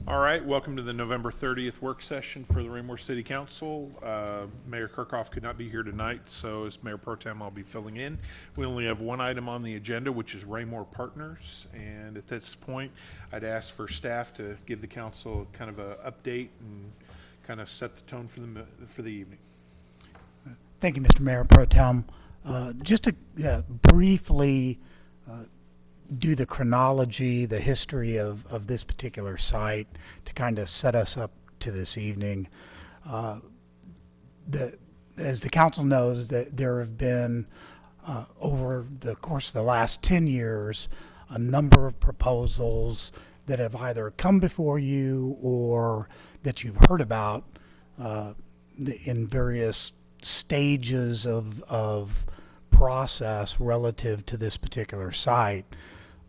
All right, welcome to the November 30th work session for the Raymore City Council. Mayor Kirkhoff could not be here tonight, so as Mayor Pro Tem, I'll be filling in. We only have one item on the agenda, which is Raymore Partners, and at this point, I'd ask for staff to give the council kind of an update and kind of set the tone for the evening. Thank you, Mr. Mayor Pro Tem. Just to briefly do the chronology, the history of this particular site to kind of set us up to this evening. As the council knows, that there have been over the course of the last 10 years a number of proposals that have either come before you or that you've heard about in various stages of process relative to this particular site.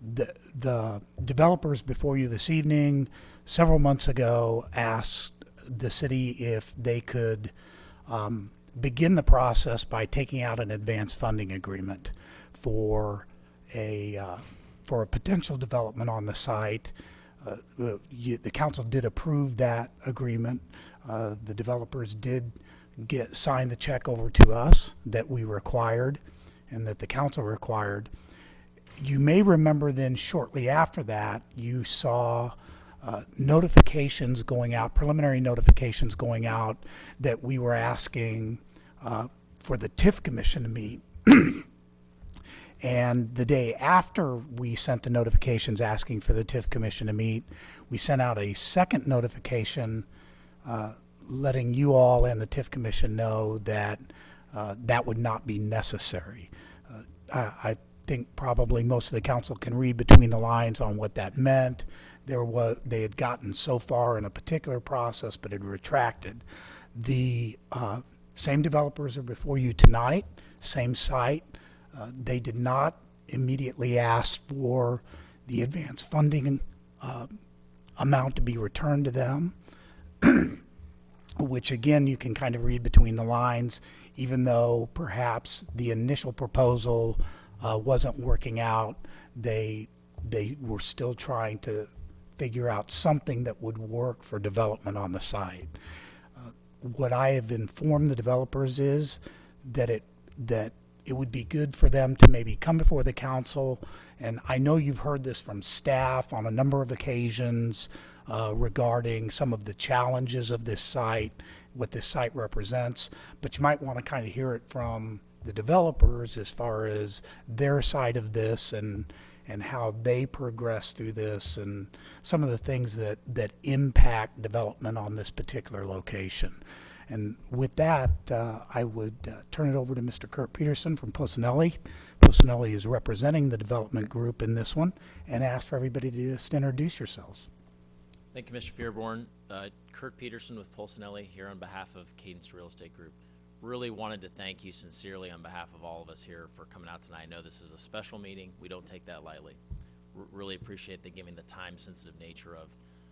The developers before you this evening several months ago asked the city if they could begin the process by taking out an advance funding agreement for a potential development on the site. The council did approve that agreement. The developers did sign the check over to us that we required and that the council required. You may remember then shortly after that, you saw notifications going out, preliminary notifications going out that we were asking for the TIF Commission to meet. And the day after we sent the notifications asking for the TIF Commission to meet, we sent out a second notification letting you all and the TIF Commission know that that would not be necessary. I think probably most of the council can read between the lines on what that meant. They had gotten so far in a particular process but had retracted. The same developers are before you tonight, same site. They did not immediately ask for the advance funding amount to be returned to them, which again you can kind of read between the lines, even though perhaps the initial proposal wasn't working out. They were still trying to figure out something that would work for development on the site. What I have informed the developers is that it would be good for them to maybe come before the council, and I know you've heard this from staff on a number of occasions regarding some of the challenges of this site, what this site represents, but you might want to kind of hear it from the developers as far as their side of this and how they progress through this and some of the things that impact development on this particular location. And with that, I would turn it over to Mr. Kurt Peterson from Pocinelli. Pocinelli is representing the development group in this one, and ask for everybody to just introduce yourselves. Thank you, Mr. Fearborn. Kurt Peterson with Pocinelli here on behalf of Cadence Real Estate Group. Really wanted to thank you sincerely on behalf of all of us here for coming out tonight. I know this is a special meeting. We don't take that lightly. Really appreciate giving the time-sensitive nature of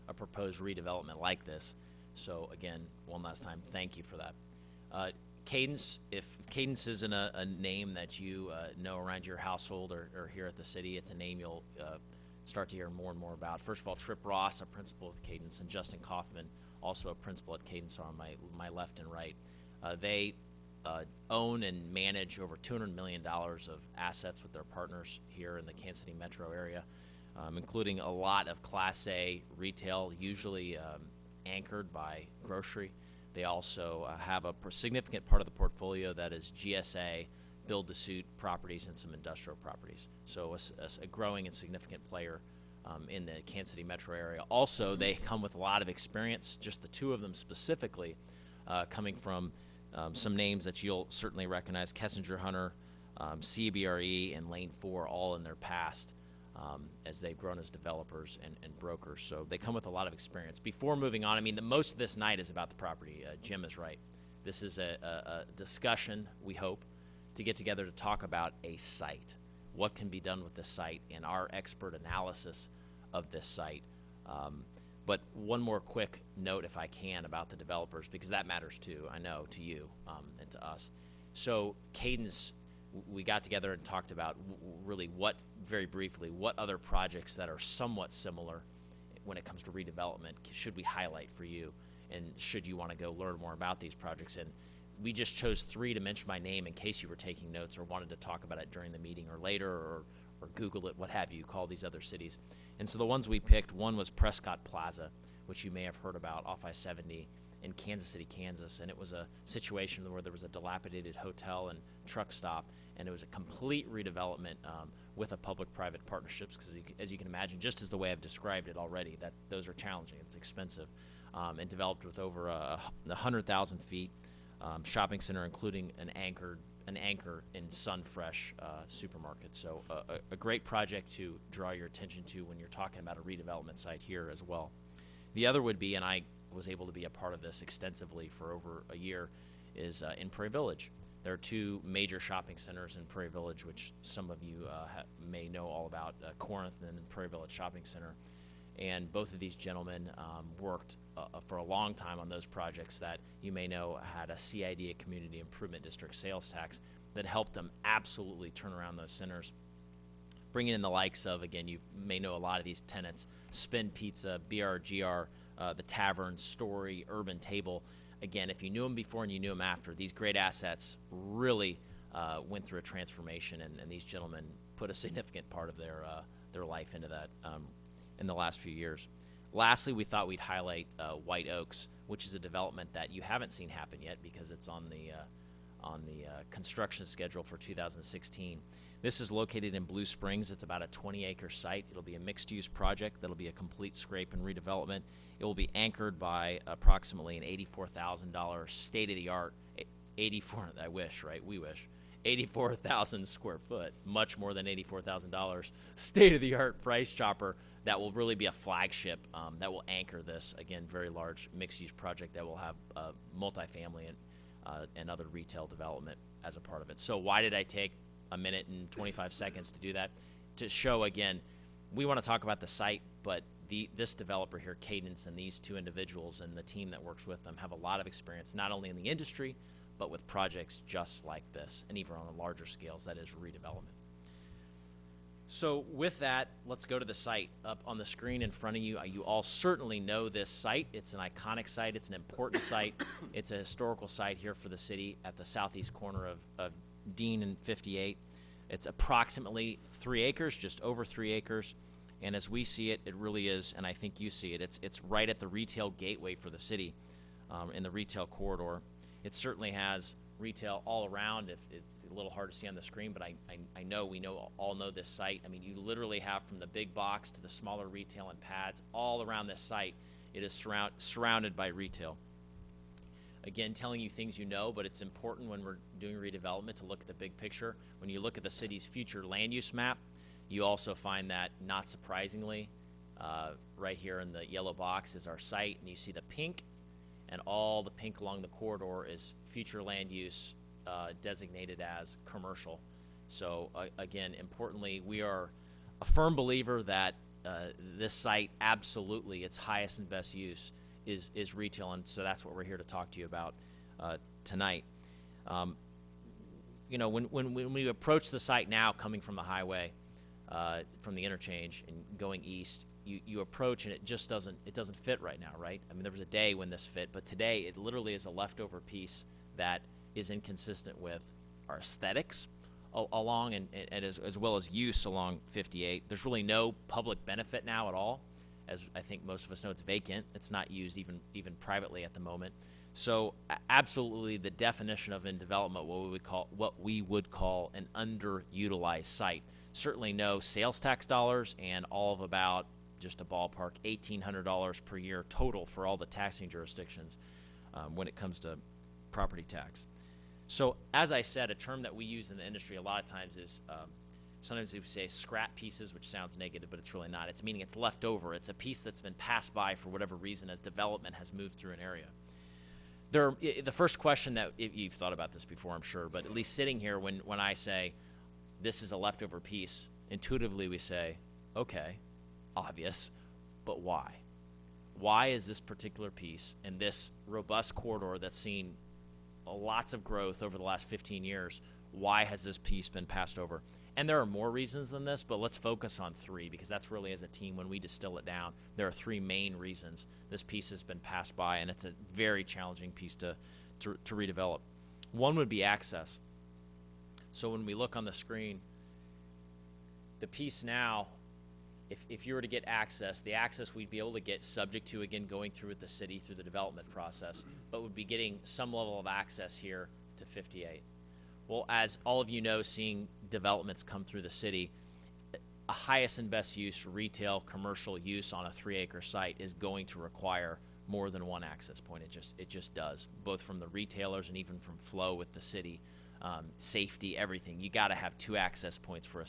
a proposed redevelopment like this. So again, one last time, thank you for that. Cadence, if Cadence isn't a name that you know around your household or here at the city, it's a name you'll start to hear more and more about. First of all, Trip Ross, a principal with Cadence, and Justin Kaufman, also a principal at Cadence, are on my left and right. They own and manage over $200 million of assets with their partners here in the Kansas City metro area, including a lot of Class A retail, usually anchored by grocery. They also have a significant part of the portfolio that is GSA, build-to-suit properties, and some industrial properties. So a growing and significant player in the Kansas City metro area. Also, they come with a lot of experience, just the two of them specifically, coming from some names that you'll certainly recognize: Kessinger Hunter, CBRE, and Lane 4, all in their past as they've grown as developers and brokers. So they come with a lot of experience. Before moving on, I mean, most of this night is about the property. Jim is right. This is a discussion, we hope, to get together to talk about a site, what can be done with this site, and our expert analysis of this site. But one more quick note, if I can, about the developers, because that matters too, I know, to you and to us. So Cadence, we got together and talked about really what very briefly what other projects that are somewhat similar when it comes to redevelopment should we highlight for you, and should you want to go learn more about these projects. And we just chose 3 to mention by name in case you were taking notes or wanted to talk about it during the meeting or later, or Google it, what have you, call these other cities. And so the ones we picked, one was Prescott Plaza, which you may have heard about off I-70 in Kansas City, Kansas. And it was a situation where there was a dilapidated hotel and truck stop, and it was a complete redevelopment with a public-private partnerships, because as you can imagine, just as the way I've described it already, that those are challenging, it's expensive, and developed with over 100,000 feet, shopping center, including an anchor in Sunfresh supermarket. So a great project to draw your attention to when you're talking about a redevelopment site here as well. The other would be, and I was able to be a part of this extensively for over a year, is in Prairie Village. There are 2 major shopping centers in Prairie Village, which some of you may know all about, Corinth and then Prairie Village Shopping Center. And both of these gentlemen worked for a long time on those projects that you may know had a CID, a Community Improvement District sales tax, that helped them absolutely turn around those centers, bringing in the likes of, again, you may know a lot of these tenants, Spin Pizza, BRGR, the Tavern, Story, Urban Table. Again, if you knew them before and you knew them after, these great assets really went through a transformation, and these gentlemen put a significant part of their life into that in the last few years. Lastly, we thought we'd highlight White Oaks, which is a development that you haven't seen happen yet because it's on the construction schedule for 2016. This is located in Blue Springs. It's about a 20-acre site. It'll be a mixed-use project that'll be a complete scrape and redevelopment. It will be anchored by approximately an $84,000 state-of-the-art, 84,000 square foot, much more than $84,000, state-of-the-art price chopper that will really be a flagship that will anchor this, again, very large mixed-use project that will have multifamily and other retail development as a part of it. So why did I take a minute and 25 seconds to do that? To show, again, we want to talk about the site, but this developer here, Cadence, and these 2 individuals and the team that works with them have a lot of experience, not only in the industry, but with projects just like this, and even on the larger scales, that is redevelopment. So with that, let's go to the site. Up on the screen in front of you, you all certainly know this site. It's an iconic site. It's an important site. It's a historical site here for the city at the southeast corner of Dean and 58. It's approximately 3 acres, just over 3 acres. And as we see it, it really is, and I think you see it, it's right at the retail gateway for the city, in the retail corridor. It certainly has retail all around. It's a little hard to see on the screen, but I know we all know this site. I mean, you literally have from the big box to the smaller retail and pads all around this site. It is surrounded by retail. Again, telling you things you know, but it's important when we're doing redevelopment to look at the big picture. When you look at the city's future land use map, you also find that, not surprisingly, right here in the yellow box is our site, and you see the pink, and all the pink along the corridor is future land use designated as commercial. So again, importantly, we are a firm believer that this site, absolutely, its highest and best use is retail, and so that's what we're here to talk to you about tonight. You know, when we approach the site now, coming from the highway, from the interchange and going east, you approach and it just doesn't fit right now, right? I mean, there was a day when this fit, but today it literally is a leftover piece that is inconsistent with our aesthetics along and as well as use along 58. There's really no public benefit now at all. As I think most of us know, it's vacant. It's not used even privately at the moment. So absolutely, the definition of in development, what we would call an underutilized site. Certainly no sales tax dollars, and all of about, just a ballpark, $1,800 per year total for all the taxing jurisdictions when it comes to property tax. So as I said, a term that we use in the industry a lot of times is sometimes we say scrap pieces, which sounds negative, but it's really not. It's meaning it's left over. It's a piece that's been passed by for whatever reason as development has moved through an area. The first question that, you've thought about this before, I'm sure, but at least sitting here when I say this is a leftover piece, intuitively we say, okay, obvious, but why? Why is this particular piece in this robust corridor that's seen lots of growth over the last 15 years, why has this piece been passed over? And there are more reasons than this, but let's focus on 3 because that's really, as a team, when we distill it down, there are 3 main reasons this piece has been passed by, and it's a very challenging piece to redevelop. One would be access. So when we look on the screen, the piece now, if you were to get access, the access we'd be able to get subject to, again, going through with the city through the development process, but would be getting some level of access here to 58. Well, as all of you know, seeing developments come through the city, a highest and best use retail commercial use on a 3-acre site is going to require more than one access point. It just does, both from the retailers and even from flow with the city, safety, everything. You got to have 2 access points for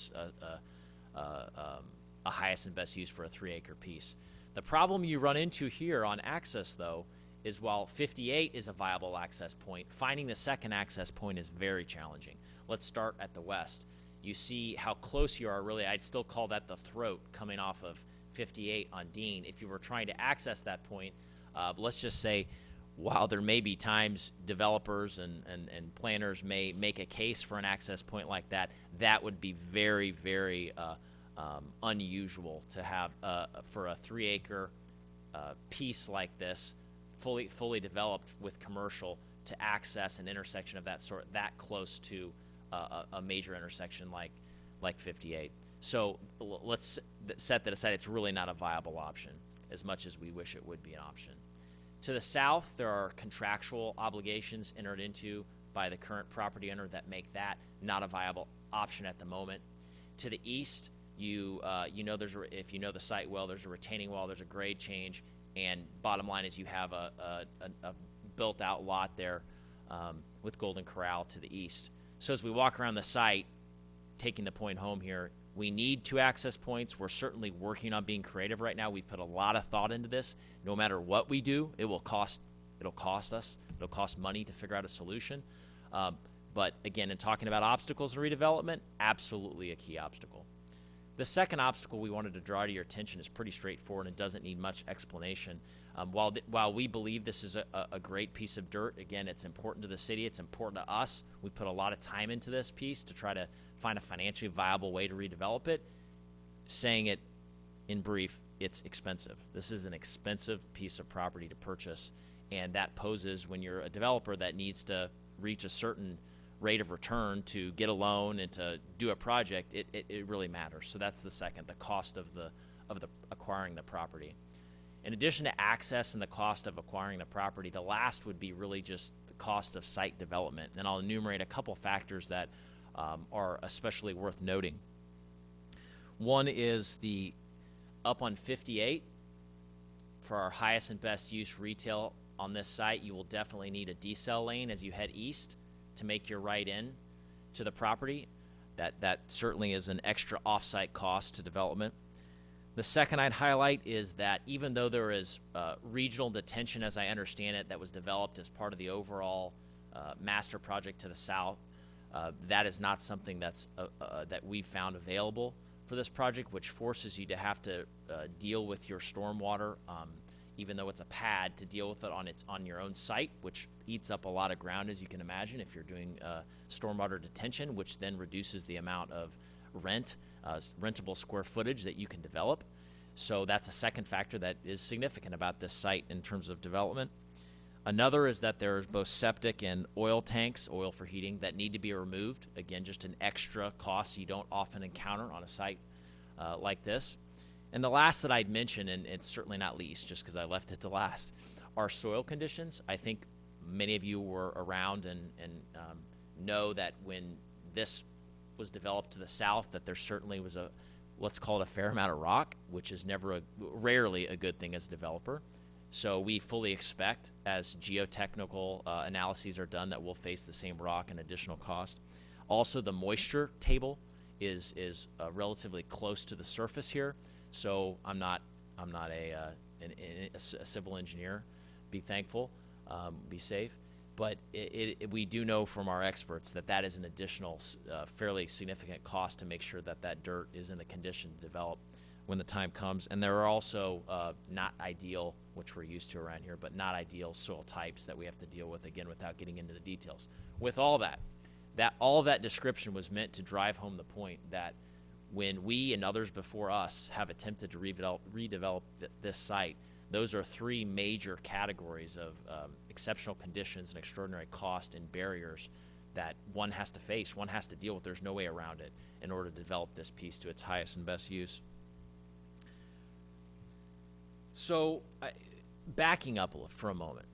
a highest and best use for a 3-acre piece. The problem you run into here on access, though, is while 58 is a viable access point, finding the second access point is very challenging. Let's start at the west. You see how close you are, really. I'd still call that the throat coming off of 58 on Dean. If you were trying to access that point, let's just say, while there may be times developers and planners may make a case for an access point like that, that would be very, very unusual to have for a 3-acre piece like this, fully developed with commercial, to access an intersection of that sort that close to a major intersection like 58. So let's set that aside. It's really not a viable option, as much as we wish it would be an option. To the south, there are contractual obligations entered into by the current property owner that make that not a viable option at the moment. To the east, if you know the site well, there's a retaining wall, there's a grade change, and bottom line is you have a built-out lot there with Golden Corral to the east. So as we walk around the site, taking the point home here, we need 2 access points. We're certainly working on being creative right now. We put a lot of thought into this. No matter what we do, it'll cost us. It'll cost money to figure out a solution. But again, in talking about obstacles to redevelopment, absolutely a key obstacle. The second obstacle we wanted to draw to your attention is pretty straightforward and doesn't need much explanation. While we believe this is a great piece of dirt, again, it's important to the city, it's important to us. We put a lot of time into this piece to try to find a financially viable way to redevelop it. Saying it in brief, it's expensive. This is an expensive piece of property to purchase, and that poses, when you're a developer that needs to reach a certain rate of return to get a loan and to do a project, it really matters. So that's the second, the cost of the acquiring the property. In addition to access and the cost of acquiring the property, the last would be really just the cost of site development. And I'll enumerate a couple factors that are especially worth noting. One is the up on 58, for our highest and best use retail on this site, you will definitely need a decel lane as you head east to make your right in to the property. That certainly is an extra off-site cost to development. The second I'd highlight is that even though there is regional detention, as I understand it, that was developed as part of the overall master project to the south, that is not something that's that we found available for this project, which forces you to have to deal with your stormwater, even though it's a pad, to deal with it on your own site, which eats up a lot of ground, as you can imagine, if you're doing stormwater detention, which then reduces the amount of rentable square footage that you can develop. So that's a second factor that is significant about this site in terms of development. Another is that there's both septic and oil tanks, oil for heating, that need to be removed. Again, just an extra cost you don't often encounter on a site like this. And the last that I'd mention, and it's certainly not least, just because I left it to last, are soil conditions. I think many of you were around and know that when this was developed to the south, that there certainly was let's call it a fair amount of rock, which is rarely a good thing as a developer. So we fully expect, as geotechnical analyses are done, that we'll face the same rock and additional cost. Also, the moisture table is relatively close to the surface here. So I'm not a civil engineer. Be thankful, be safe. But we do know from our experts that is an additional fairly significant cost to make sure that dirt is in the condition to develop when the time comes. And there are also not ideal, which we're used to around here, but not ideal soil types that we have to deal with, again, without getting into the details. With all that, That all of that description was meant to drive home the point that when we and others before us have attempted to redevelop this site, those are three major categories of exceptional conditions and extraordinary cost and barriers that one has to face, one has to deal with. There's no way around it in order to develop this piece to its highest and best use. So, backing up for a moment,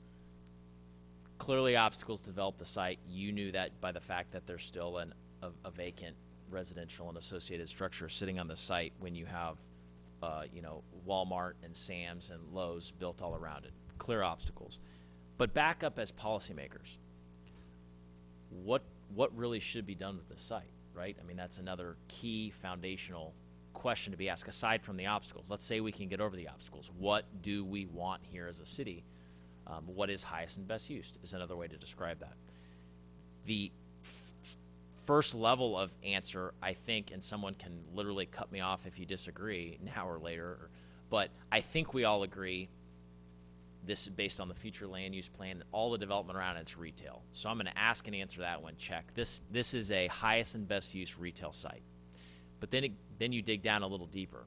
clearly obstacles to develop the site. You knew that by the fact that there's still a vacant residential and associated structure sitting on the site when you have Walmart and Sam's and Lowe's built all around it. Clear obstacles. But back up as policymakers. What really should be done with this site, right? I mean, that's another key foundational question to be asked aside from the obstacles. Let's say we can get over the obstacles. What do we want here as a city? What is highest and best use is another way to describe that. The first level of answer, I think, and someone can literally cut me off if you disagree now or later, but I think we all agree this is based on the future land use plan and all the development around it's retail. So I'm going to ask and answer that one. Check. This is a highest and best use retail site. But then you dig down a little deeper.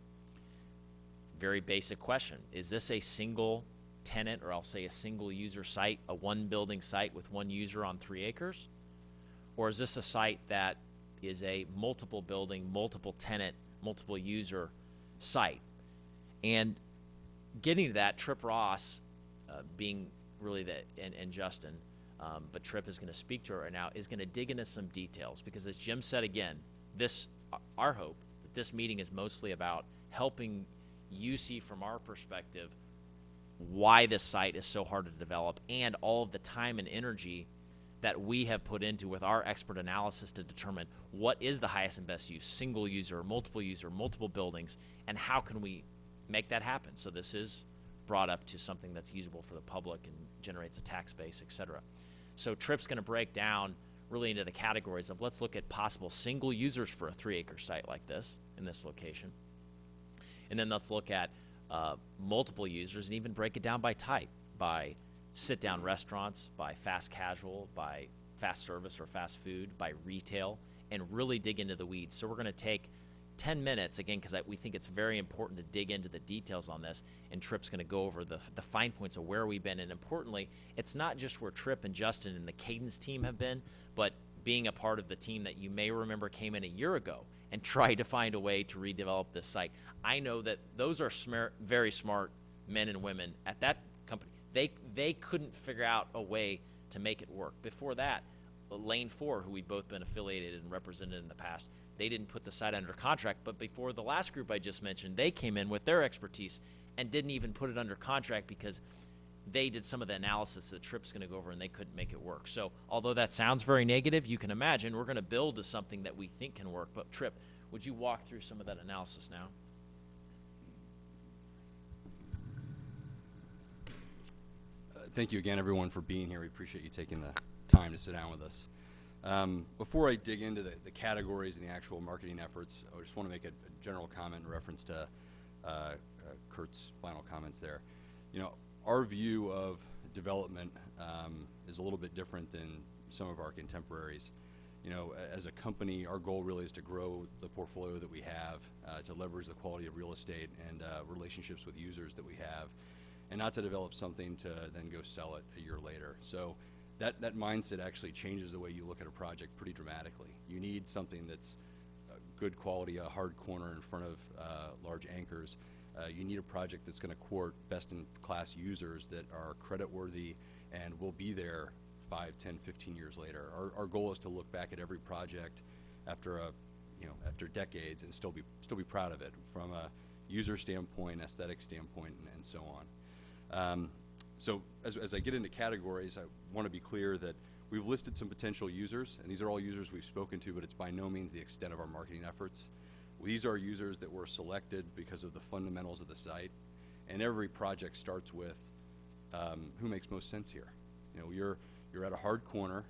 Very basic question. Is this a single tenant, or I'll say a single user site, a one building site with one user on 3 acres? Or is this a site that is a multiple building, multiple tenant, multiple user site? And getting to that, Tripp Ross, being really and Justin, but Tripp is going to speak to it right now, is going to dig into some details, because as Jim said again, our hope that this meeting is mostly about helping you see from our perspective why this site is so hard to develop, and all of the time and energy that we have put into with our expert analysis to determine what is the highest and best use, single user, multiple buildings, and how can we make that happen. So this is brought up to something that's usable for the public and generates a tax base, et cetera. So Tripp's going to break down really into the categories of, let's look at possible single users for a 3-acre site like this in this location. And then let's look at multiple users and even break it down by type, by sit-down restaurants, by fast casual, by fast service or fast food, by retail, and really dig into the weeds. So we're going to take 10 minutes, again, because we think it's very important to dig into the details on this, and Tripp's going to go over the fine points of where we've been. And importantly, it's not just where Tripp and Justin and the Cadence team have been, but being a part of the team that you may remember came in a year ago and tried to find a way to redevelop this site. I know that those are very smart men and women at that company. They couldn't figure out a way to make it work. Before that, Lane 4, who we've both been affiliated and represented in the past, they didn't put the site under contract. But before the last group I just mentioned, they came in with their expertise and didn't even put it under contract because they did some of the analysis that Tripp's going to go over, and they couldn't make it work. So although that sounds very negative, you can imagine we're going to build to something that we think can work. But Tripp, would you walk through some of that analysis now? Thank you again, everyone, for being here. We appreciate you taking the time to sit down with us. Before I dig into the categories and the actual marketing efforts, I just want to make a general comment in reference to Kurt's final comments there. You know, our view of development is a little bit different than some of our contemporaries. You know, as a company, our goal really is to grow the portfolio that we have, to leverage the quality of real estate and relationships with users that we have, and not to develop something to then go sell it a year later. So that mindset actually changes the way you look at a project pretty dramatically. You need something that's good quality, a hard corner in front of large anchors. You need a project that's going to court best-in-class users that are creditworthy and will be there 5, 10, 15 years later. Our goal is to look back at every project after after decades and still be proud of it from a user standpoint, aesthetic standpoint, and so on. So as I get into categories, I want to be clear that we've listed some potential users, and these are all users we've spoken to, but it's by no means the extent of our marketing efforts. These are users that were selected because of the fundamentals of the site, and every project starts with who makes most sense here. You know, you're at a hard corner,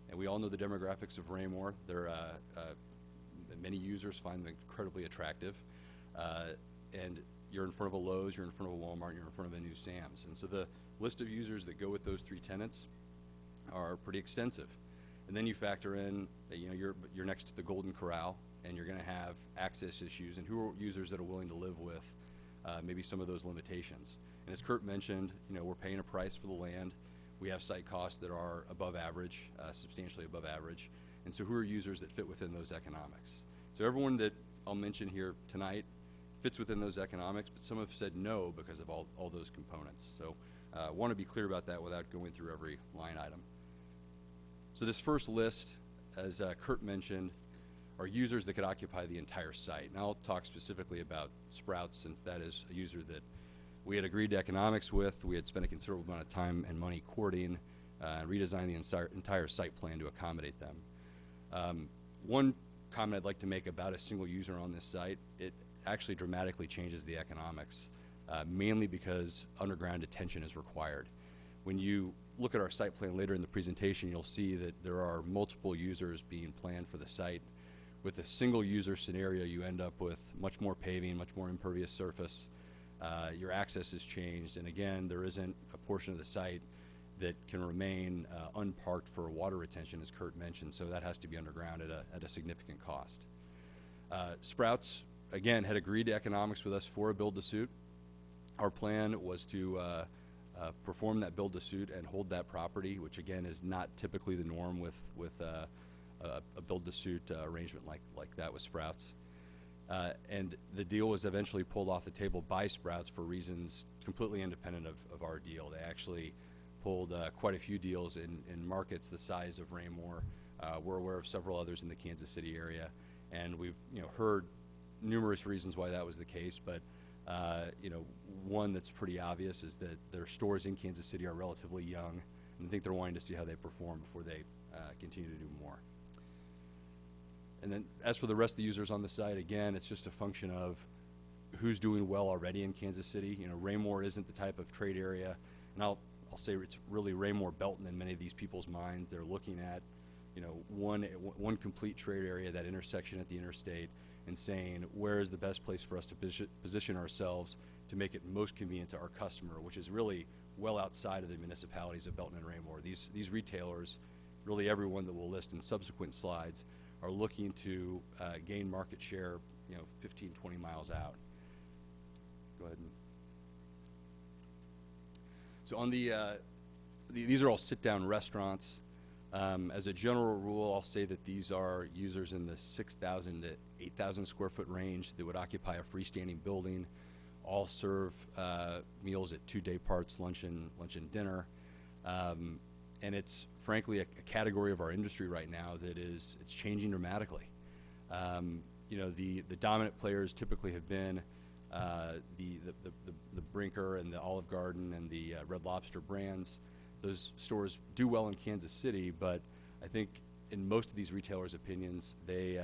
and we all know the demographics of Raymore. Many users find them incredibly attractive, and you're in front of a Lowe's, you're in front of a Walmart, you're in front of a new Sam's. And so the list of users that go with those 3 tenants are pretty extensive. And then you factor in that, you're next to the Golden Corral, and you're going to have access issues, and who are users that are willing to live with maybe some of those limitations. And as Kurt mentioned, we're paying a price for the land. We have site costs that are above average, substantially above average. And so who are users that fit within those economics? So everyone that I'll mention here tonight fits within those economics, but some have said no because of all those components. So I want to be clear about that without going through every line item. So this first list, as Kurt mentioned, are users that could occupy the entire site. And I'll talk specifically about Sprouts, since that is a user that we had agreed to economics with. We had spent a considerable amount of time and money courting and redesigned the entire site plan to accommodate them. One comment I'd like to make about a single user on this site, it actually dramatically changes the economics, mainly because underground detention is required. When you look at our site plan later in the presentation, you'll see that there are multiple users being planned for the site. With a single user scenario, you end up with much more paving, much more impervious surface. Your access is changed, and again, there isn't a portion of the site that can remain unparked for water retention, as Kurt mentioned, so that has to be underground at a significant cost. Sprouts, again, had agreed to economics with us for a build-to-suit. Our plan was to perform that build-to-suit and hold that property, which again is not typically the norm with a build-to-suit arrangement like that with Sprouts. And the deal was eventually pulled off the table by Sprouts for reasons completely independent of our deal. They actually pulled quite a few deals in markets the size of Raymore. We're aware of several others in the Kansas City area, and we've heard numerous reasons why that was the case, but one that's pretty obvious is that their stores in Kansas City are relatively young, and I think they're wanting to see how they perform before they continue to do more. And then as for the rest of the users on the site, again, it's just a function of who's doing well already in Kansas City. Raymore isn't the type of trade area, and I'll say it's really Raymore Belton in many of these people's minds. They're looking at one complete trade area, that intersection at the interstate, and saying, where is the best place for us to position ourselves to make it most convenient to our customer, which is really well outside of the municipalities of Belton and Raymore. These retailers, really everyone that we'll list in subsequent slides, are looking to gain market share 15, 20 miles out. Go ahead. So on these are all sit-down restaurants. As a general rule, I'll say that these are users in the 6,000 to 8,000 square foot range that would occupy a freestanding building, all serve meals at 2 day parts, lunch and dinner. And it's frankly a category of our industry right now that it's changing dramatically. The dominant players typically have been the Brinker and the Olive Garden and the Red Lobster brands. Those stores do well in Kansas City, but I think in most of these retailers' opinions, they've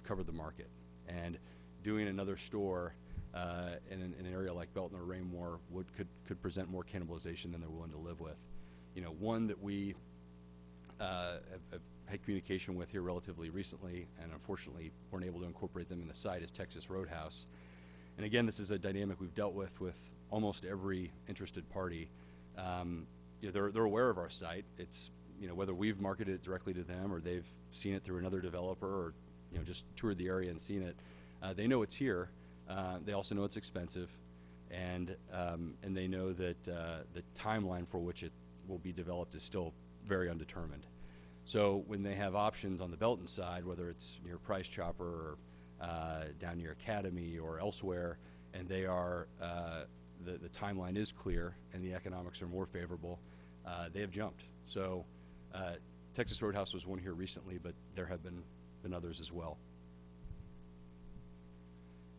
covered the market. And doing another store in an area like Belton or Raymore could present more cannibalization than they're willing to live with. One that we have had communication with here relatively recently, and unfortunately weren't able to incorporate them in the site, is Texas Roadhouse. And again, this is a dynamic we've dealt with almost every interested party. They're aware of our site. It's whether we've marketed it directly to them or they've seen it through another developer or just toured the area and seen it. They know it's here. They also know it's expensive, and they know that the timeline for which it will be developed is still very undetermined. So when they have options on the Belton side, whether it's near Price Chopper or down near Academy or elsewhere, and they are the timeline is clear and the economics are more favorable, they have jumped. So Texas Roadhouse was one here recently, but there have been others as well.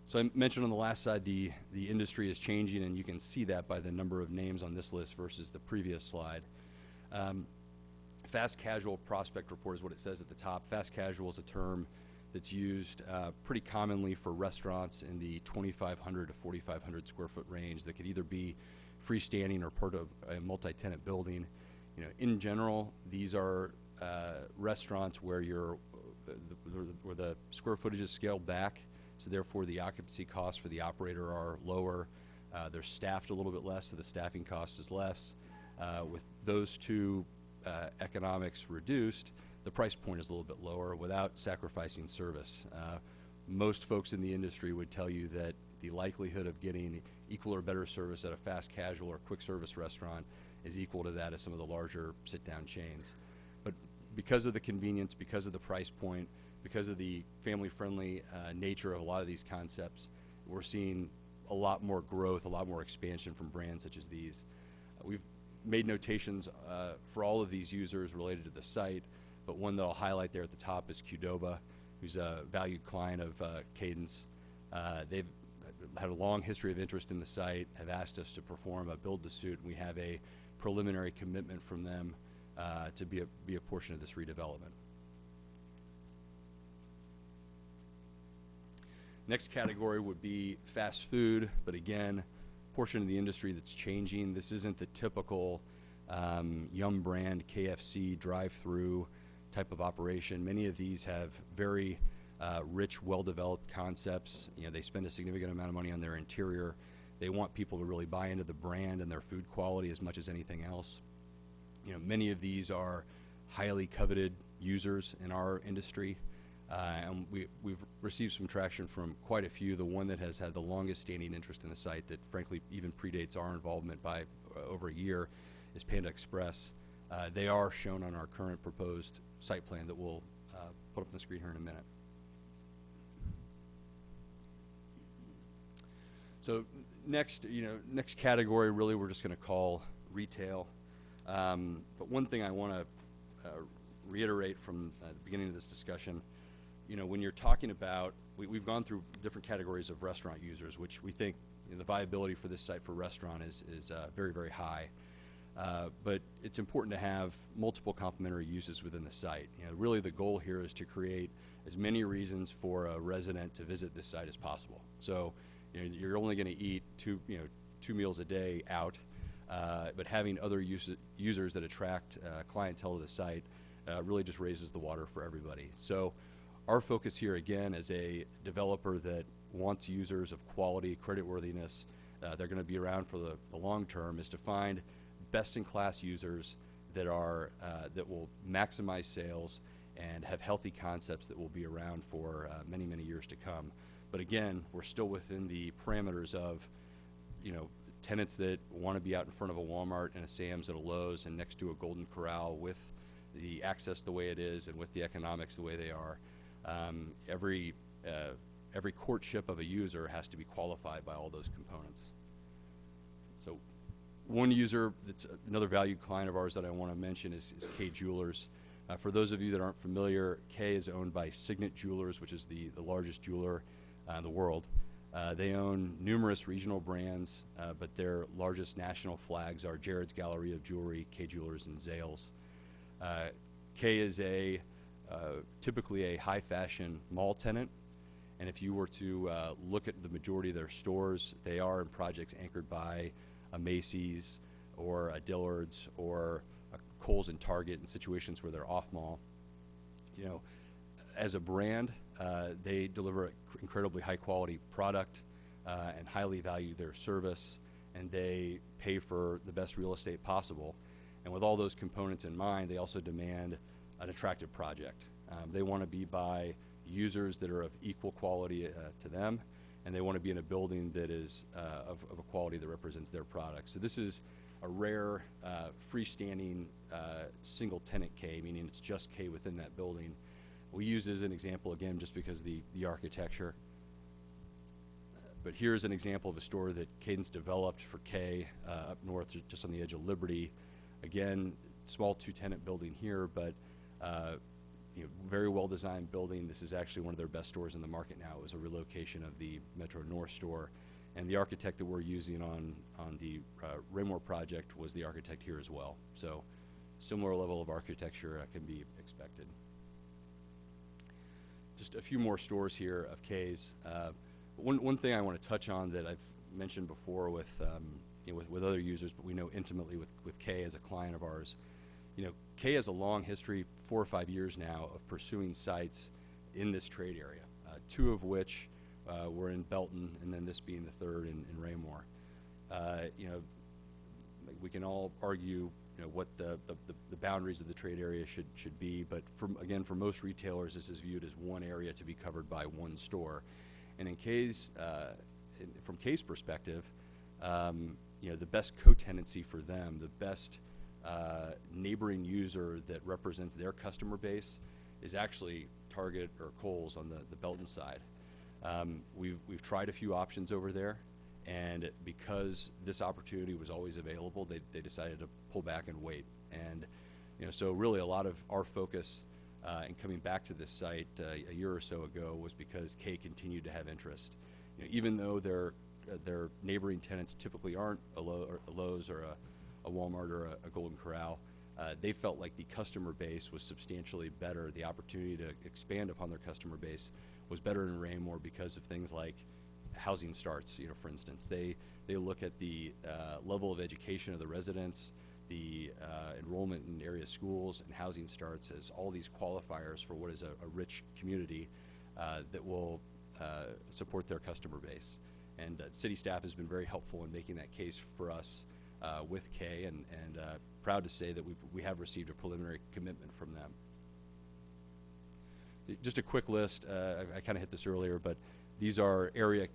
So I mentioned on the last slide the industry is changing, and you can see that by the number of names on this list versus the previous slide. Fast casual prospect report is what it says at the top. Fast casual is a term that's used pretty commonly for restaurants in the 2,500 to 4,500 square foot range that could either be freestanding or part of a multi-tenant building. In general, these are restaurants where where the square footage is scaled back, so therefore the occupancy costs for the operator are lower. They're staffed a little bit less, so the staffing cost is less. With those two economics reduced, the price point is a little bit lower without sacrificing service. Most folks in the industry would tell you that the likelihood of getting equal or better service at a fast casual or quick service restaurant is equal to that of some of the larger sit-down chains. But because of the convenience, because of the price point, because of the family-friendly nature of a lot of these concepts, we're seeing a lot more growth, a lot more expansion from brands such as these. We've made notations for all of these users related to the site, but one that I'll highlight there at the top is Qdoba, who's a valued client of Cadence. They've had a long history of interest in the site, have asked us to perform a build-to-suit, and we have a preliminary commitment from them to be a portion of this redevelopment. Next category would be fast food, but again, portion of the industry that's changing. This isn't the typical Yum brand KFC drive-through type of operation. Many of these have very rich, well-developed concepts. You know, they spend a significant amount of money on their interior. They want people to really buy into the brand and their food quality as much as anything else. You know, many of these are highly coveted users in our industry. And we've received some traction from quite a few. The one that has had the longest standing interest in the site that frankly even predates our involvement by over a year is Panda Express. They are shown on our current proposed site plan that we'll put up on the screen here in a minute. So next category really we're just going to call retail. But one thing I want to reiterate from the beginning of this discussion, you know, when you're talking about, we've gone through different categories of restaurant users, which we think, you know, the viability for this site for restaurant is very, very high. But it's important to have multiple complementary uses within the site. You know, really the goal here is to create as many reasons for a resident to visit this site as possible. So, you know, you're only going to eat two meals a day out, but having other users that attract clientele to the site really just raises the water for everybody. So our focus here, again, as a developer that wants users of quality, creditworthiness, they're going to be around for the long term, is to find best-in-class users that are that will maximize sales and have healthy concepts that will be around for many, many years to come. But again, we're still within the parameters of, you know, tenants that want to be out in front of a Walmart and a Sam's and a Lowe's and next to a Golden Corral with the access the way it is and with the economics the way they are. Every courtship of a user has to be qualified by all those components. So one user that's another valued client of ours that I want to mention is Kay Jewelers. For those of you that aren't familiar, Kay is owned by Signet Jewelers, which is the largest jeweler in the world. They own numerous regional brands, but their largest national flags are Jared's Gallery of Jewelry, Kay Jewelers, and Zales. Kay is typically a high fashion mall tenant, and if you were to look at the majority of their stores, they are in projects anchored by a Macy's or a Dillard's or a Kohl's and Target in situations where they're off mall. You know, as a brand, they deliver incredibly high quality product and highly value their service, and they pay for the best real estate possible. And with all those components in mind, they also demand an attractive project. They want to be by users that are of equal quality to them, and they want to be in a building that is of a quality that represents their product. So this is a rare freestanding single tenant K, meaning it's just K within that building. We use it as an example again just because the architecture. But here's an example of a store that Cadence developed for K up north, just on the edge of Liberty. Again, small two-tenant building here, but you know, very well-designed building. This is actually one of their best stores in the market now. It was a relocation of the Metro North store, and the architect that we're using on the Raymore project was the architect here as well. So, similar level of architecture can be expected. Just a few more stores here of K's. One thing I want to touch on that I've mentioned before with with other users, but we know intimately with K as a client of ours. You know, K has a long history, 4 or 5 years now, of pursuing sites in this trade area, 2 of which were in Belton, and then this being the 3rd in Raymore. You know, we can all argue what the boundaries of the trade area should be. But for most retailers, this is viewed as one area to be covered by one store. And from K's perspective, the best co-tenancy for them, the best neighboring user that represents their customer base is actually Target or Kohl's on the Belton side. We've tried a few options over there, and because this opportunity was always available, they decided to pull back and wait. And so really a lot of our focus in coming back to this site a year or so ago was because K continued to have interest. Even though their neighboring tenants typically aren't a Lowe's or a Walmart or a Golden Corral, they felt like the customer base was substantially better. The opportunity to expand upon their customer base was better in Raymore because of things like housing starts. For instance, they look at the level of education of the residents, the enrollment in area schools, and housing starts as all these qualifiers for what is a rich community that will support their customer base. And city staff has been very helpful in making that case for us with K, and proud to say that we have received a preliminary commitment from them. Just a quick list, I kind of hit this earlier, but these are area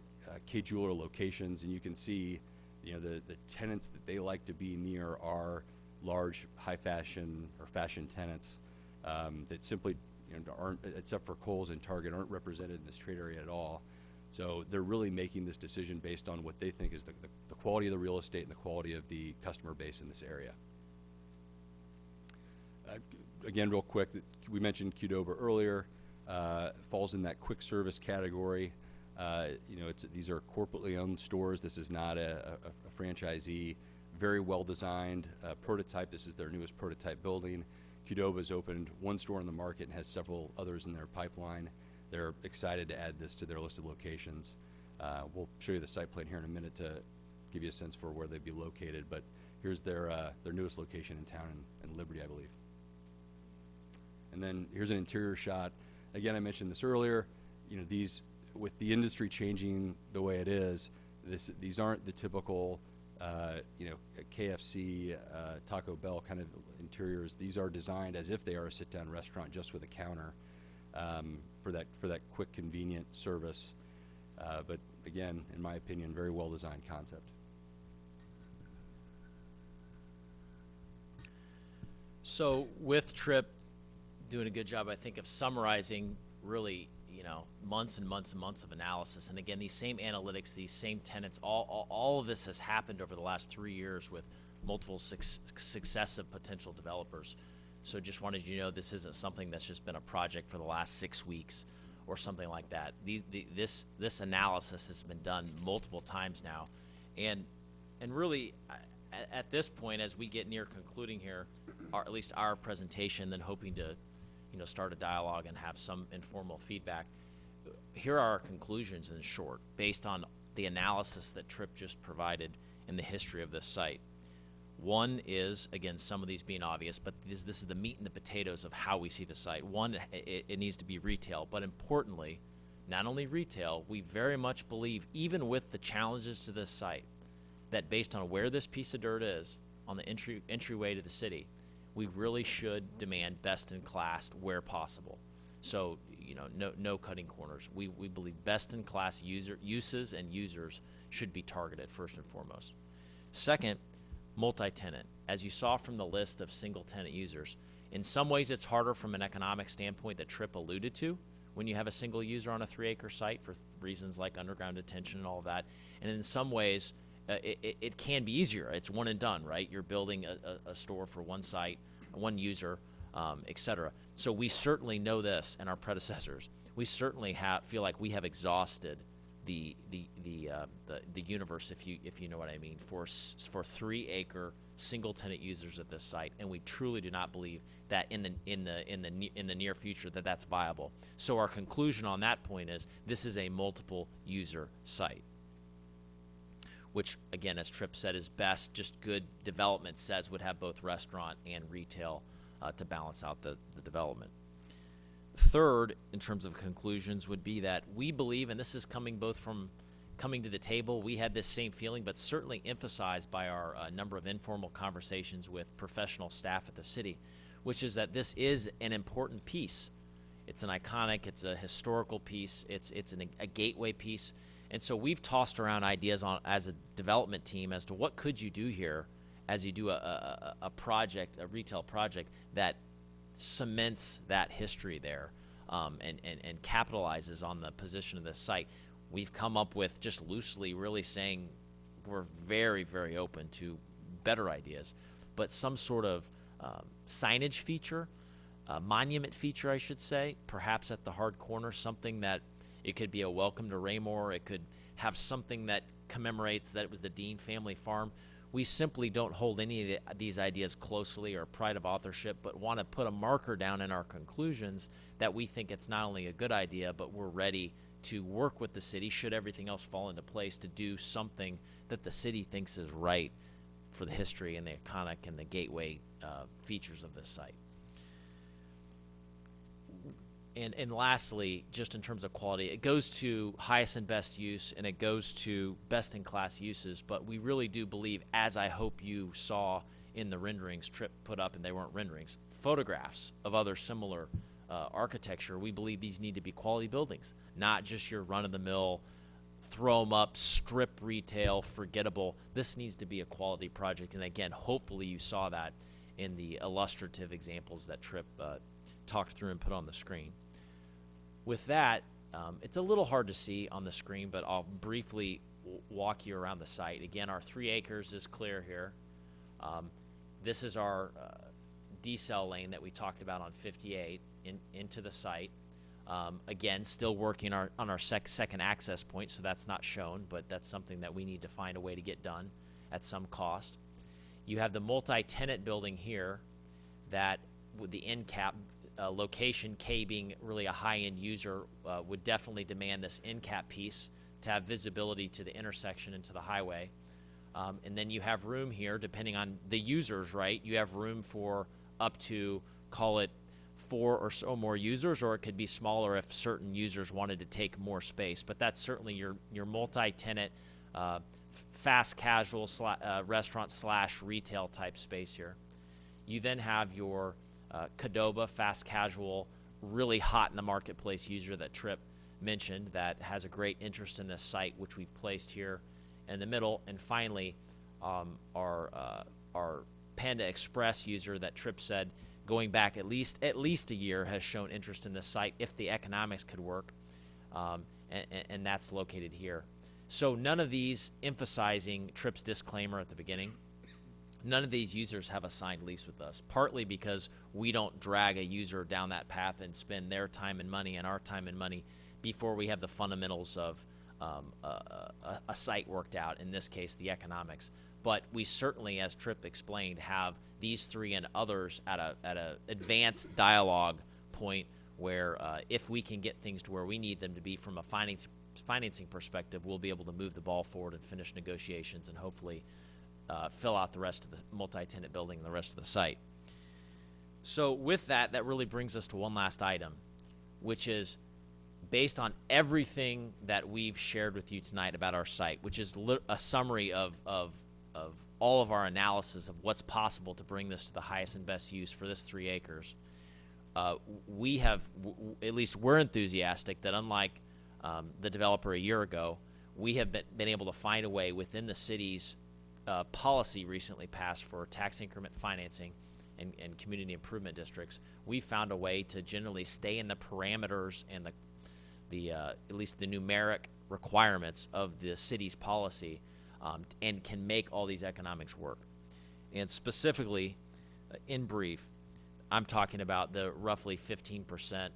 K jeweler locations, and you can see the tenants that they like to be near are large high fashion or fashion tenants that simply aren't, except for Kohl's and Target, aren't represented in this trade area at all. So they're really making this decision based on what they think is the quality of the real estate and the quality of the customer base in this area. Again, real quick, we mentioned Qdoba earlier, falls in that quick service category. These are corporately owned stores. This is not a franchisee. Very well designed prototype. This is their newest prototype building. Qdoba's opened one store in the market and has several others in their pipeline. They're excited to add this to their list of locations. We'll show you the site plan here in a minute to give you a sense for where they'd be located, but here's their newest location in town in Liberty, I believe. And then here's an interior shot. Again, I mentioned this earlier, these, with the industry changing the way it is, these aren't the typical KFC, Taco Bell kind of interiors. These are designed as if they are a sit-down restaurant, just with a counter, for that quick, convenient service. But again, in my opinion, very well designed concept. So with Tripp doing a good job, I think, of summarizing really, months and months and months of analysis. And again, these same analytics, these same tenants, all of this has happened over the last 3 years with multiple successive potential developers. So just wanted you to know this isn't something that's just been a project for the last 6 weeks or something like that. This analysis has been done multiple times now. And really, at this point, as we get near concluding here, at least our presentation, then hoping to start a dialogue and have some informal feedback, here are our conclusions in short, based on the analysis that Tripp just provided in the history of this site. One is, again, some of these being obvious, but this is the meat and the potatoes of how we see the site. One, it needs to be retail, but importantly, not only retail, we very much believe, even with the challenges to this site, that based on where this piece of dirt is on the entryway to the city, we really should demand best in class where possible. So, no cutting corners. We believe best in class uses and users should be targeted first and foremost. Second, multi-tenant. As you saw from the list of single tenant users, in some ways it's harder from an economic standpoint that Tripp alluded to when you have a single user on a 3-acre site for reasons like underground detention and all of that. And in some ways, it can be easier. It's one and done, right? You're building a store for one site, one user, et cetera. So we certainly know this, and our predecessors. We certainly feel like we have exhausted the universe, if you know what I mean, for 3-acre single tenant users at this site, and we truly do not believe that in the near future that's viable. So our conclusion on that point is this is a multiple user site, which, again, as Tripp said, is best. Just good development says would have both restaurant and retail to balance out the development. Third, in terms of conclusions, would be that we believe, and this is coming both from coming to the table, we had this same feeling, but certainly emphasized by our number of informal conversations with professional staff at the city, which is that this is an important piece. It's an iconic, it's a historical piece, it's a gateway piece. And so we've tossed around ideas as a development team as to what could you do here as you do a project, a retail project that cements that history there, and capitalizes on the position of this site. We've come up with, just loosely, really saying we're very, very open to better ideas, but some sort of signage feature, monument feature, I should say, perhaps at the hard corner, something that it could be a welcome to Raymore. It could have something that commemorates that it was the Dean family farm. We simply don't hold any of these ideas closely or pride of authorship, but want to put a marker down in our conclusions that we think it's not only a good idea, but we're ready to work with the city, should everything else fall into place, to do something that the city thinks is right for the history and the iconic and the gateway features of this site. And lastly, just in terms of quality, it goes to highest and best use, and it goes to best-in-class uses, but we really do believe, as I hope you saw in the renderings Tripp put up, and they weren't renderings, photographs of other similar architecture, we believe these need to be quality buildings, not just your run-of-the-mill, throw them up, strip retail, forgettable. This needs to be a quality project, and again, hopefully you saw that in the illustrative examples that Tripp talked through and put on the screen. With that, it's a little hard to see on the screen, but I'll briefly walk you around the site. Again, our 3 acres is clear here. This is our decel lane that we talked about on 58 into the site. Again, still working on our second access point, so that's not shown, but that's something that we need to find a way to get done at some cost. You have the multi-tenant building here that, with the end cap location, K being really a high-end user, would definitely demand this end cap piece to have visibility to the intersection and to the highway. And then you have room here, depending on the users, right? You have room for up to, call it, 4 or so more users, or it could be smaller if certain users wanted to take more space. But that's certainly your multi-tenant, fast casual restaurant / retail type space here. You then have your Qdoba, fast casual, really hot in the marketplace user that Tripp mentioned that has a great interest in this site, which we've placed here in the middle. And finally, our Panda Express user that Tripp said, going back at least a year, has shown interest in this site if the economics could work, and that's located here. So none of these, emphasizing Tripp's disclaimer at the beginning, none of these users have a signed lease with us, partly because we don't drag a user down that path and spend their time and money and our time and money before we have the fundamentals of a site worked out, in this case the economics. But we certainly, as Tripp explained, have these 3 and others at a advanced dialogue point where if we can get things to where we need them to be from a financing perspective, we'll be able to move the ball forward and finish negotiations and hopefully fill out the rest of the multi-tenant building and the rest of the site. So with that, that really brings us to one last item, which is based on everything that we've shared with you tonight about our site, which is a summary of all of our analysis of what's possible to bring this to the highest and best use for this 3 acres. We have, at least we're enthusiastic that, unlike the developer a year ago, we have been able to find a way within the city's policy recently passed for tax increment financing and community improvement districts. We found a way to generally stay in the parameters and the at least the numeric requirements of the city's policy, and can make all these economics work. And specifically, in brief, I'm talking about the roughly 15%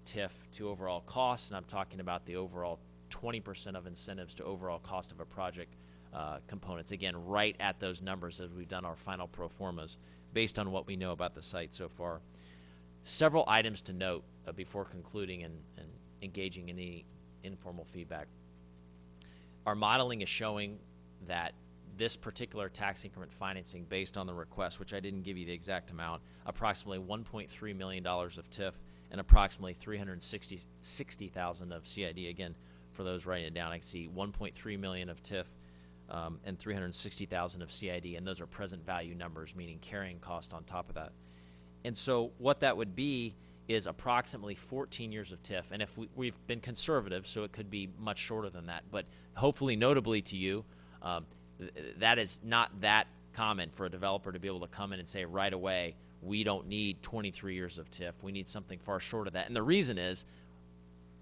TIF to overall costs, and I'm talking about the overall 20% of incentives to overall cost of a project components. Again, right at those numbers as we've done our final pro formas based on what we know about the site so far. Several items to note before concluding and engaging in any informal feedback. Our modeling is showing that this particular tax increment financing, based on the request, which I didn't give you the exact amount, approximately $1.3 million of TIF and approximately $360,000 of CID, again, for those writing it down, I can see 1.3 million of TIF and 360,000 of CID, and those are present value numbers, meaning carrying cost on top of that. And so what that would be is approximately 14 years of TIF. And if we've been conservative, so it could be much shorter than that. But hopefully, notably to you, that is not that common for a developer to be able to come in and say right away, we don't need 23 years of TIF. We need something far short of that. And the reason is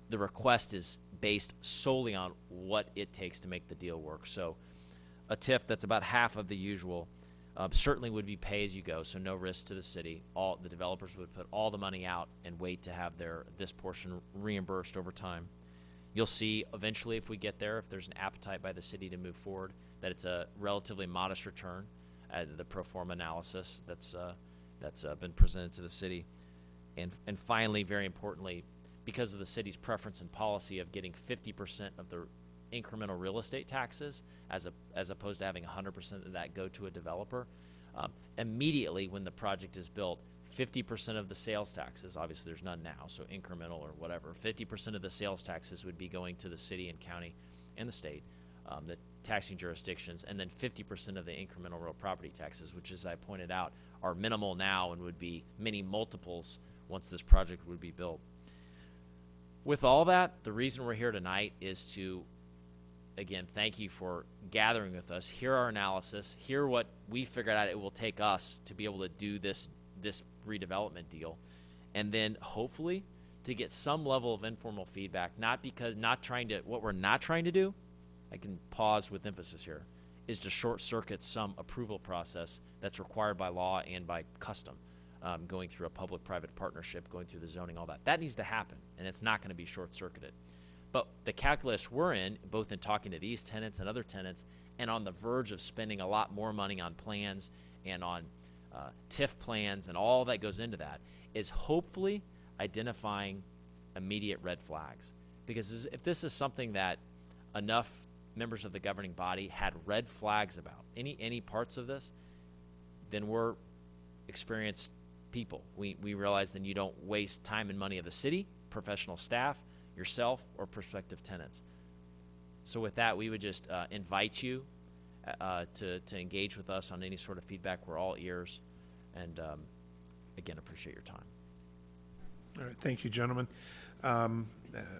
the request is based solely on what it takes to make the deal work. So a TIF that's about half of the usual certainly would be pay as you go, so no risk to the city. All the developers would put all the money out and wait to have this portion reimbursed over time. You'll see eventually, if we get there, if there's an appetite by the city to move forward, that it's a relatively modest return at the pro forma analysis that's been presented to the city. And finally, very importantly, because of the city's preference and policy of getting 50% of the incremental real estate taxes as opposed to having 100% of that go to a developer, immediately when the project is built, 50% of the sales taxes, obviously there's none now, so incremental or whatever, 50% of the sales taxes would be going to the city and county and the state, the taxing jurisdictions, and then 50% of the incremental real property taxes, which, as I pointed out, are minimal now and would be many multiples once this project would be built. With all that, the reason we're here tonight is to, again, thank you for gathering with us, hear our analysis, hear what we figured out it will take us to be able to do this redevelopment deal, and then hopefully to get some level of informal feedback, what we're not trying to do, I can pause with emphasis here, is to short circuit some approval process that's required by law and by custom, going through a public-private partnership, going through the zoning, all that. That needs to happen, and it's not going to be short-circuited. But the calculus we're in, both in talking to these tenants and other tenants, and on the verge of spending a lot more money on plans and on TIF plans and all that goes into that, is hopefully identifying immediate red flags. Because if this is something that enough members of the governing body had red flags about, any parts of this, then we're experienced people. We realize then you don't waste time and money of the city, professional staff, yourself, or prospective tenants. So with that, we would just invite you to engage with us on any sort of feedback. We're all ears, and again, appreciate your time. All right, thank you, gentlemen. I'm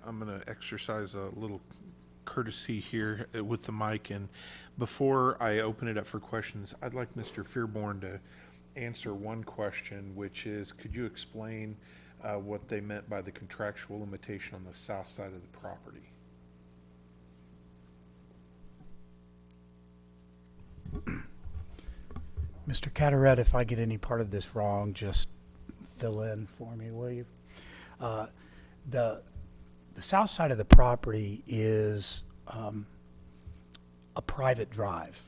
going to exercise a little courtesy here with the mic, and before I open it up for questions, I'd like Mr. Fearborn to answer one question, which is, could you explain what they meant by the contractual limitation on the south side of the property? Mr. Cataret, if I get any part of this wrong, just fill in for me, will you? The south side of the property is a private drive.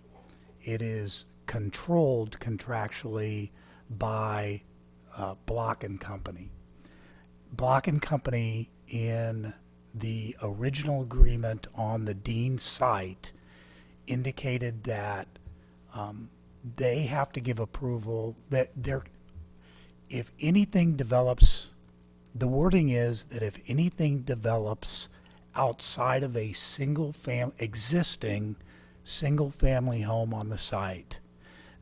It is controlled contractually by Block and Company. Block and Company, in the original agreement on the Dean site, indicated that they have to give approval that if anything develops, the wording is that if anything develops outside of a existing single family home on the site,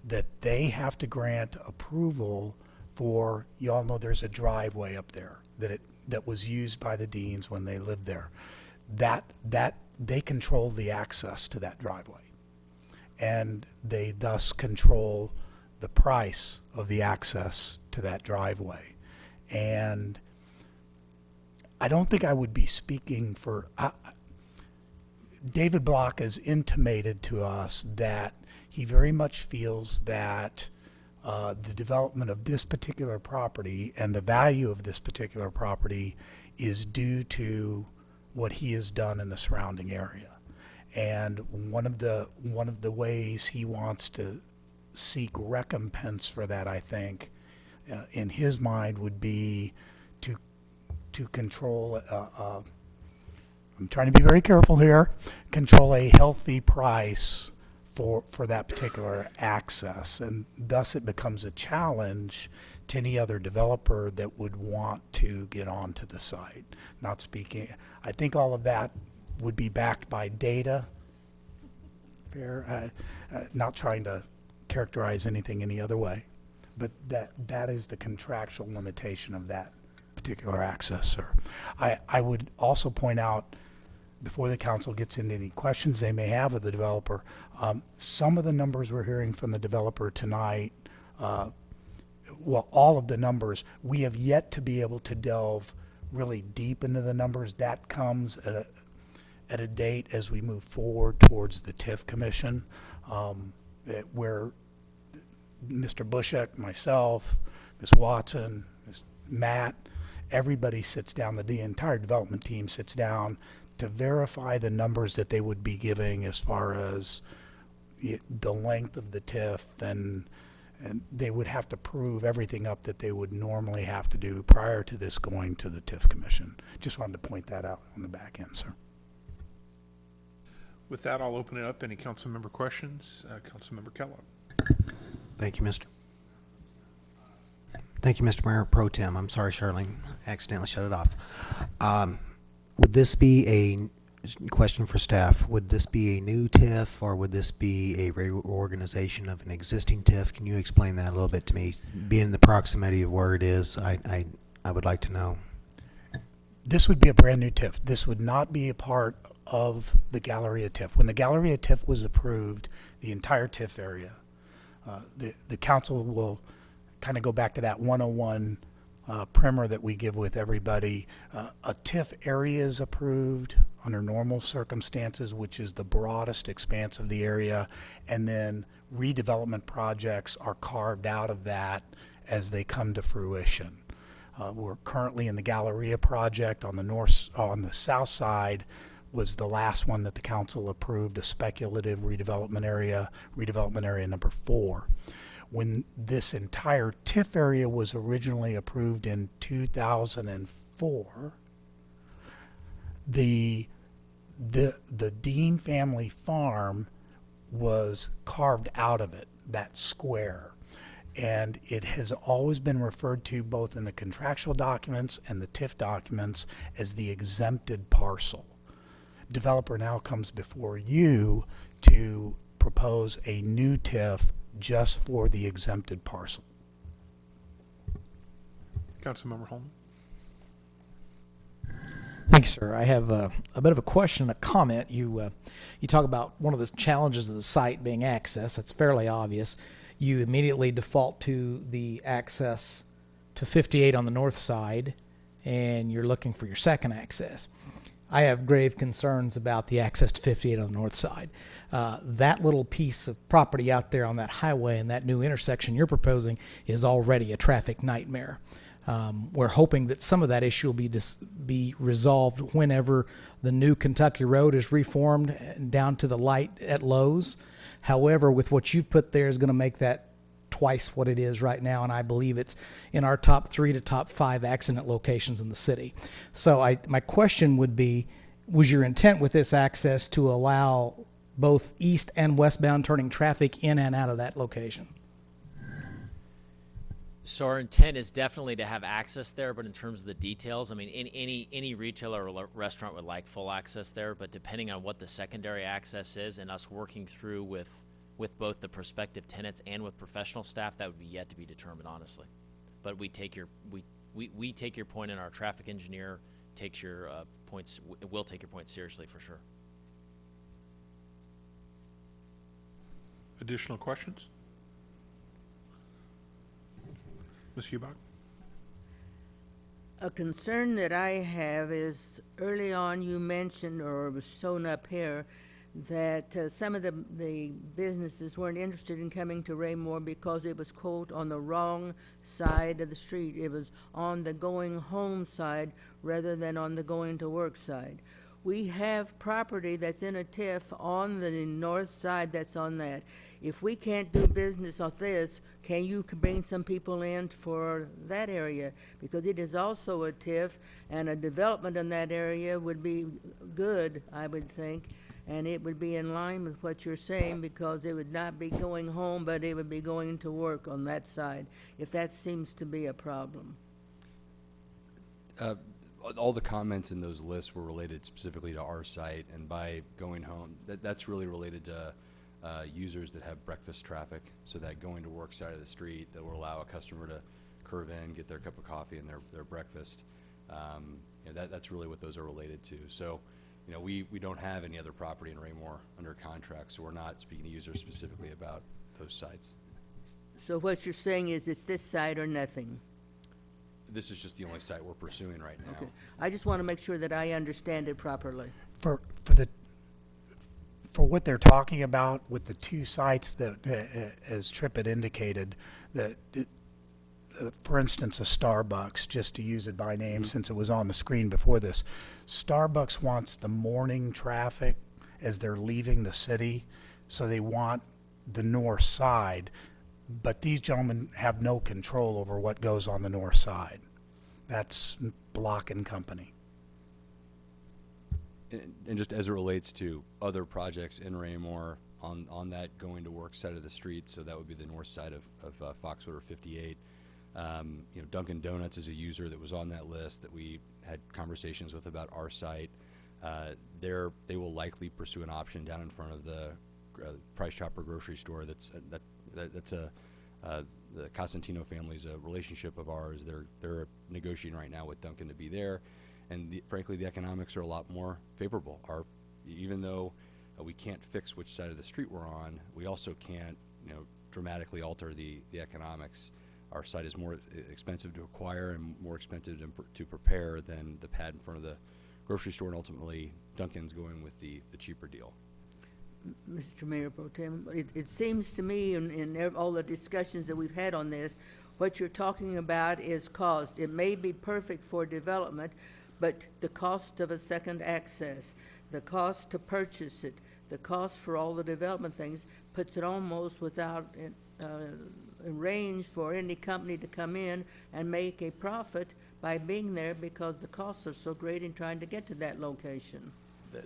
that they have to grant approval for, you all know there's a driveway up there that was used by the Deans when they lived there. That they control the access to that driveway, and they thus control the price of the access to that driveway. And I don't think I would be speaking for David Block has intimated to us that he very much feels that the development of this particular property and the value of this particular property is due to what he has done in the surrounding area. And one of the ways he wants to seek recompense for that, I think, in his mind, would be to control, I'm trying to be very careful here, control a healthy price for that particular access. And thus it becomes a challenge to any other developer that would want to get onto the site. Not speaking, I think all of that would be backed by data. Fair, not trying to characterize anything any other way, but that is the contractual limitation of that particular access, sir. I would also point out, before the council gets into any questions they may have of the developer, some of the numbers we're hearing from the developer tonight, well, all of the numbers, we have yet to be able to delve really deep into the numbers. That comes at a date as we move forward towards the TIF commission, where Mr. Bushek, myself, Ms. Watson, Matt, everybody sits down, the entire development team sits down to verify the numbers that they would be giving as far as the length of the TIF, and they would have to prove everything up that they would normally have to do prior to this going to the TIF commission. Just wanted to point that out on the back end, sir. With that, I'll open it up. Any council member questions? Councilmember Kellogg. Thank you, Mr. Thank you, Mr. Mayor Pro Tem. I'm sorry, Charlene, accidentally shut it off. Would this be a question for staff? Would this be a new TIF, or would this be a reorganization of an existing TIF? Can you explain that a little bit to me? Being in the proximity of where it is, I would like to know. This would be a brand new TIF. This would not be a part of the Galleria TIF. When the Galleria TIF was approved, the entire TIF area, the council will kind of go back to that 101 primer that we give with everybody. A TIF area is approved under normal circumstances, which is the broadest expanse of the area, and then redevelopment projects are carved out of that as they come to fruition. We're currently in the Galleria project on the south side was the last one that the council approved, a speculative redevelopment area number 4. When this entire TIF area was originally approved in 2004, the Dean family farm was carved out of it, that square. And it has always been referred to both in the contractual documents and the TIF documents as the exempted parcel. Developer now comes before you to propose a new TIF just for the exempted parcel. Councilmember Holman. Thanks, sir. I have a bit of a question, a comment. You talk about one of the challenges of the site being access. That's fairly obvious. You immediately default to the access to 58 on the north side, and you're looking for your second access. I have grave concerns about the access to 58 on the north side. That little piece of property out there on that highway and that new intersection you're proposing is already a traffic nightmare. We're hoping that some of that issue will be resolved whenever the new Kentucky Road is reformed down to the light at Lowe's. However, with what you've put there is going to make that twice what it is right now, and I believe it's in our top 3 to top 5 accident locations in the city. So my question would be, was your intent with this access to allow both east and westbound turning traffic in and out of that location? So our intent is definitely to have access there, but in terms of the details, I mean, any retailer or restaurant would like full access there, but depending on what the secondary access is and us working through with both the prospective tenants and with professional staff, that would be yet to be determined, honestly. But we take your point, and our traffic engineer takes your points. Will take your points seriously for sure. Additional questions? Ms. Hubach? A concern that I have is early on you mentioned, or it was shown up here, that some of the businesses weren't interested in coming to Raymore because it was, quote, on the wrong side of the street. It was on the going home side rather than on the going to work side. We have property that's in a TIF on the north side that's on that. If we can't do business on this, can you bring some people in for that area? Because it is also a TIF, and a development in that area would be good, I would think. And it would be in line with what you're saying, because it would not be going home, but it would be going to work on that side, if that seems to be a problem. all the comments in those lists were related specifically to our site, and by going home, that's really related to users that have breakfast traffic, so that going to work side of the street that will allow a customer to curve in, get their cup of coffee and their breakfast. That's really what those are related to. So, we don't have any other property in Raymore under contract, so we're not speaking to users specifically about those sites. So what you're saying is it's this site or nothing? This is just the only site we're pursuing right now. Okay. I just want to make sure that I understand it properly. For what they're talking about with the two sites that, as Tripp had indicated, that, for instance, a Starbucks, just to use it by name since it was on the screen before this, Starbucks wants the morning traffic as they're leaving the city, so they want the north side, but these gentlemen have no control over what goes on the north side. That's Block and Company. And just as it relates to other projects in Raymore on that going to work side of the street, so that would be the north side of Foxwood or 58. Dunkin' Donuts is a user that was on that list that we had conversations with about our site. They will likely pursue an option down in front of the Price Chopper grocery store. That's the Cosentino family's a relationship of ours. They're negotiating right now with Dunkin' to be there, and frankly, the economics are a lot more favorable. Even though we can't fix which side of the street we're on, we also can't dramatically alter the economics. Our site is more expensive to acquire and more expensive to prepare than the pad in front of the grocery store, and ultimately Dunkin's going with the cheaper deal. Mr. Mayor Pro Tem, it seems to me in all the discussions that we've had on this, what you're talking about is cost. It may be perfect for development, but the cost of a second access, the cost to purchase it, the cost for all the development things puts it almost without a range for any company to come in and make a profit by being there, because the costs are so great in trying to get to that location.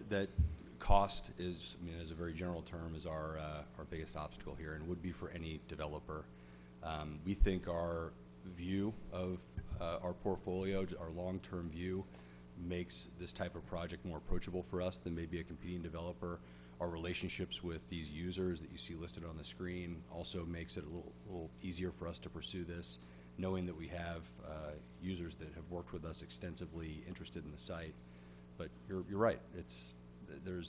That cost is, as a very general term, is our biggest obstacle here, and would be for any developer. We think our view of our portfolio, our long-term view, makes this type of project more approachable for us than maybe a competing developer. Our relationships with these users that you see listed on the screen also makes it a little easier for us to pursue this, knowing that we have users that have worked with us extensively, interested in the site. But you're right. There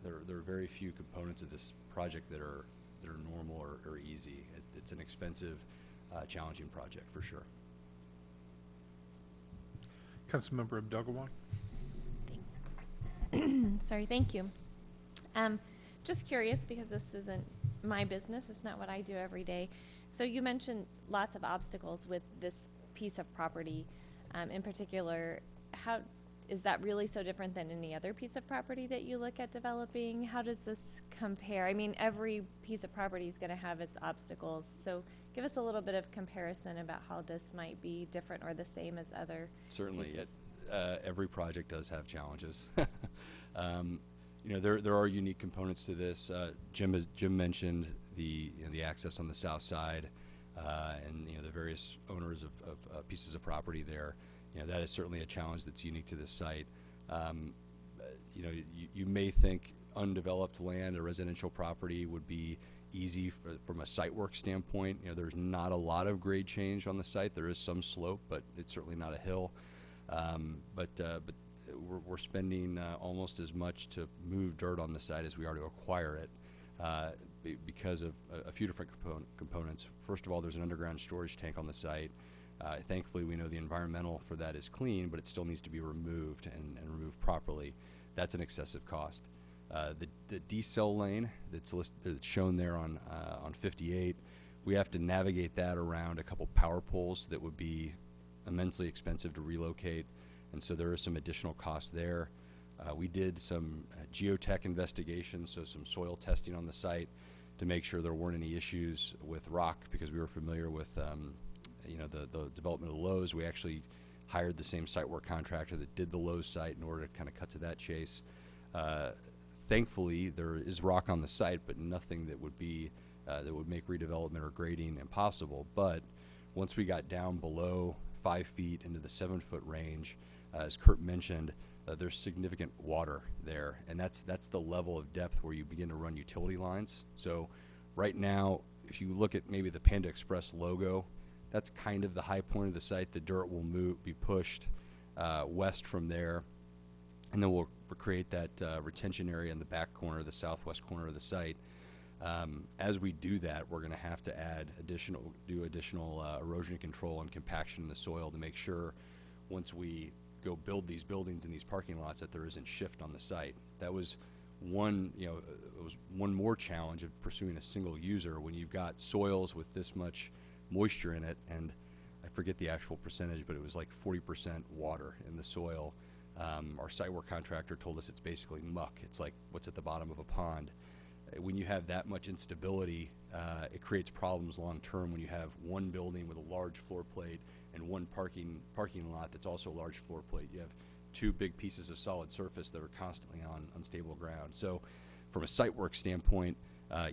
are very few components of this project that are normal or easy. It's an expensive, challenging project for sure. Councilmember Abdelgawan. Sorry, thank you. Just curious, because this isn't my business, it's not what I do every day. So you mentioned lots of obstacles with this piece of property. In particular, how is that really so different than any other piece of property that you look at developing? How does this compare? I mean, every piece of property is going to have its obstacles. So give us a little bit of comparison about how this might be different or the same as other Certainly, pieces. every project does have challenges. There are unique components to this. Jim mentioned the access on the south side, and the various owners of pieces of property there. That is certainly a challenge that's unique to this site. You may think undeveloped land or residential property would be easy from a site work standpoint. There's not a lot of grade change on the site. There is some slope, but it's certainly not a hill. But we're spending almost as much to move dirt on the site as we are to acquire it, because of a few different components. First of all, there's an underground storage tank on the site. Thankfully, we know the environmental for that is clean, but it still needs to be removed and removed properly. That's an excessive cost. The decel lane that's shown there on 58, we have to navigate that around a couple power poles that would be immensely expensive to relocate, and so there is some additional cost there. We did some geotech investigations, so some soil testing on the site to make sure there weren't any issues with rock, because we were familiar with the development of the Lowe's. We actually hired the same site work contractor that did the Lowe's site in order to kind of cut to that chase. Thankfully, there is rock on the site, but nothing that would make redevelopment or grading impossible. But once we got down below 5 feet into the 7-foot range, as Kurt mentioned, there's significant water there, and that's the level of depth where you begin to run utility lines. So right now, if you look at maybe the Panda Express logo, that's kind of the high point of the site. The dirt will be pushed west from there, and then we'll create that retention area in the back corner, the southwest corner of the site. As we do that, we're going to have to do additional erosion control and compaction in the soil to make sure once we go build these buildings and these parking lots that there isn't shift on the site. That was one, it was one more challenge of pursuing a single user when you've got soils with this much moisture in it, and I forget the actual percentage, but it was like 40% water in the soil. Our site work contractor told us it's basically muck. It's like what's at the bottom of a pond. When you have that much instability, it creates problems long term when you have one building with a large floor plate and one parking lot that's also a large floor plate. You have two big pieces of solid surface that are constantly on unstable ground. So from a site work standpoint,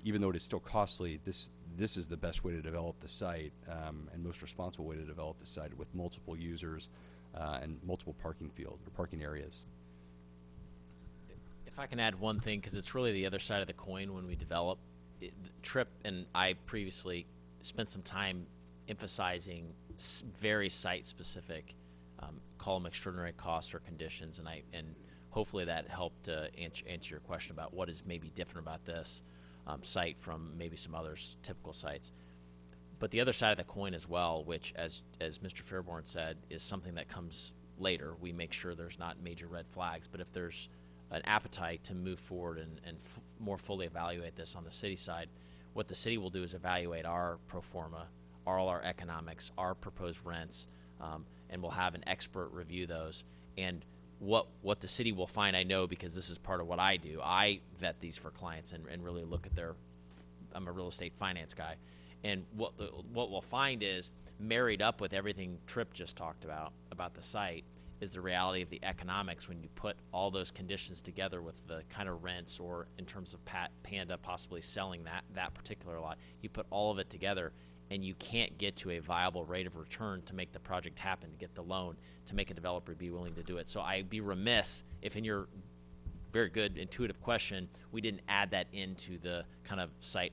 even though it is still costly, this is the best way to develop the site and most responsible way to develop the site with multiple users and multiple parking areas. If I can add one thing, because it's really the other side of the coin when we develop. Tripp and I previously spent some time emphasizing very site-specific, call them extraordinary costs or conditions, and hopefully that helped answer your question about what is maybe different about this site from maybe some others typical sites. But the other side of the coin as well, which as Mr. Fairborn said, is something that comes later. We make sure there's not major red flags, but if there's an appetite to move forward and more fully evaluate this on the city side, what the city will do is evaluate our pro forma, all our economics, our proposed rents, and we'll have an expert review those. And what the city will find, I know because this is part of what I do. I vet these for clients and really look at I'm a real estate finance guy. And what we'll find is, married up with everything Tripp just talked about the site, is the reality of the economics when you put all those conditions together with the kind of rents, or in terms of Panda possibly selling that particular lot. You put all of it together, and you can't get to a viable rate of return to make the project happen, to get the loan, to make a developer be willing to do it. So I'd be remiss if, in your very good intuitive question, we didn't add that into the kind of site